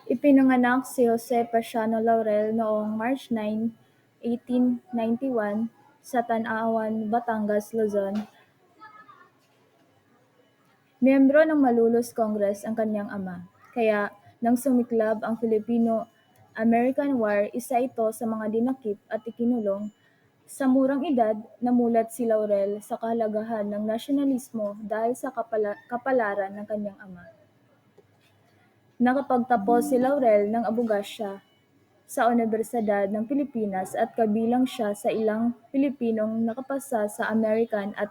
Ipinanganak si Jose Pasiano Laurel noong March 9, 1891 sa Tanawan, Batangas, Luzon. Miyembro ng Malolos Congress ang kanyang ama, kaya nang sumiklab ang Filipino-American War, isa ito sa mga dinakip at ikinulong. Sa murang edad, namulat si Laurel sa kahalagahan ng nasyonalismo dahil sa kapalaran ng kanyang ama. Nakapagtapos si Laurel ng abogasya sa Unibersidad ng Pilipinas at kabilang siya sa ilang Pilipinong nakapasa sa American at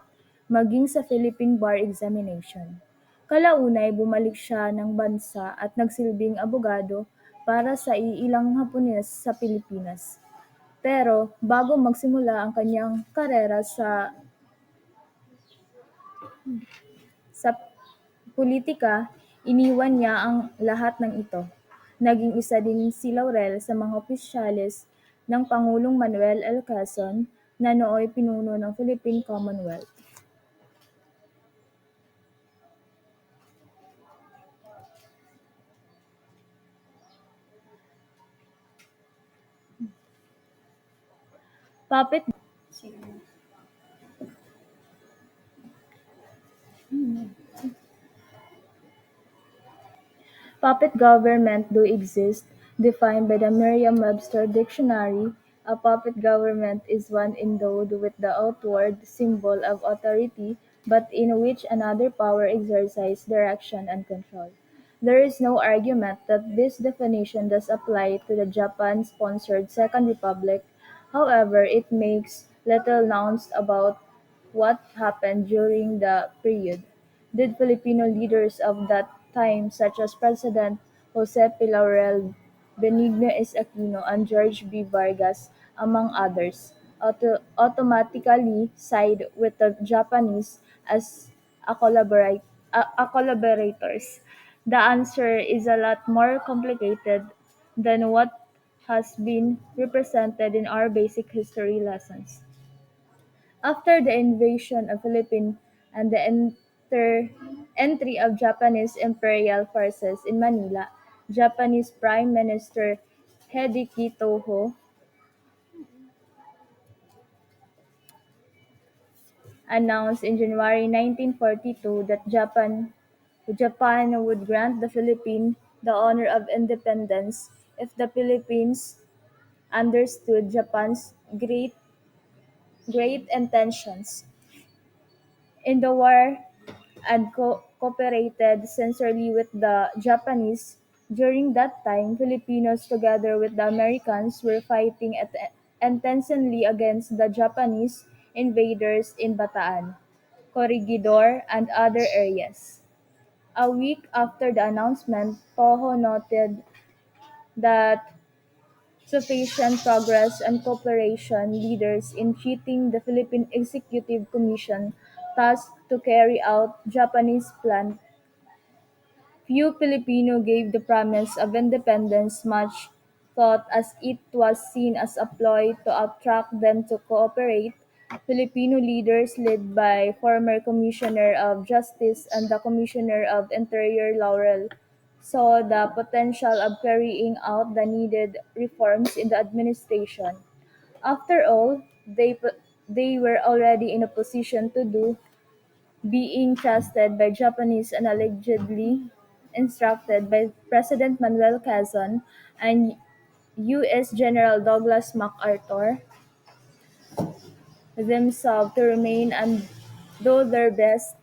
maging sa Philippine Bar Examination. Kalaunay bumalik siya ng bansa at nagsilbing abogado para sa ilang Hapones sa Pilipinas. Pero bago magsimula ang kanyang karera sa pulitika, iniwan niya ang lahat ng ito. Naging isa din si Laurel sa mga opisyales ng Pangulong Manuel L. Quezon na nooy pinuno ng Philippine Commonwealth. Puppet Puppet government do exist, defined by the Merriam-Webster dictionary. A puppet government is one endowed with the outward symbol of authority, but in which another power exercises direction and control. There is no argument that this definition does apply to the Japan-sponsored Second Republic. However, it makes little announced about what happened during the period. Did Filipino leaders of that time, such as President Jose P. Laurel, Benigno S. Aquino, and George B. Vargas, among others, automatically side with the Japanese as collaborators? The answer is a lot more complicated than what has been represented in our basic history lessons. After the invasion of Philippines and the entry of Japanese imperial forces in Manila, Japanese Prime Minister Hideki Toho announced in January 1942 that Japan would grant the Philippines the honor of independence if the Philippines understood Japan's great intentions in the war and cooperated sincerely with the Japanese. During that time, Filipinos together with the Americans were fighting intensely against the Japanese invaders in Bataan, Corregidor, and other areas. A week after the announcement, Toho noted that sufficient progress and cooperation leaders in cheating the Philippine Executive Commission tasked to carry out Japanese plan. Few Filipino gave the promise of independence much thought as it was seen as a ploy to attract them to cooperate. Filipino leaders led by former Commissioner of Justice and the Commissioner of Interior Laurel saw the potential of carrying out the needed reforms in the administration. After all, they were already in a position to do, being trusted by Japanese and allegedly instructed by President Manuel Quezon and U.S. General Douglas MacArthur themselves to remain and do their best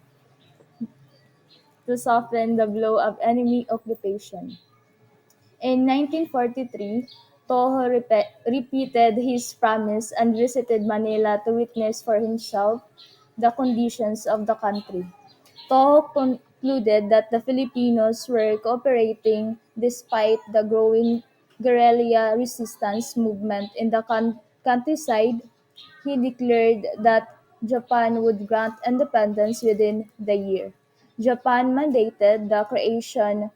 to soften the blow of enemy occupation. In 1943, Toho repeated his promise and visited Manila to witness for himself the conditions of the country. Toho concluded that the Filipinos were cooperating despite the growing guerrilla resistance movement in the countryside. He declared that Japan would grant independence within the year. Japan mandated the creation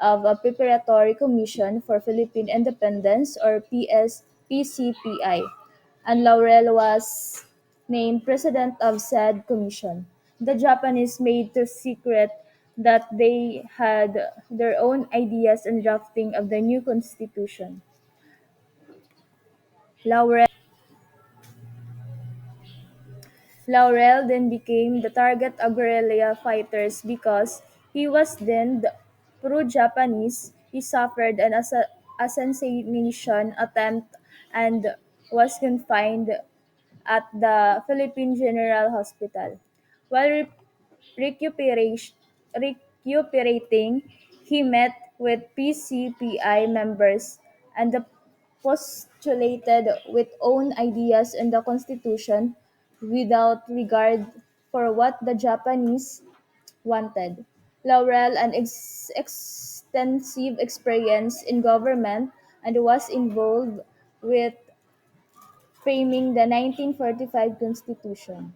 of a Preparatory Commission for Philippine Independence or PCPI, and Laurel was named president of said commission. The Japanese made to secret that they had their own ideas and drafting of the new constitution. Laurel, Laurel then became the target of guerrilla fighters because he was deemed pro-Japanese. He suffered an assassination attempt and was confined at the Philippine General Hospital. While recuperation- recuperating, he met with PCPI members and postulated with own ideas in the Constitution without regard for what the Japanese wanted. Laurel an extensive experience in government and was involved with framing the 1945 Constitution.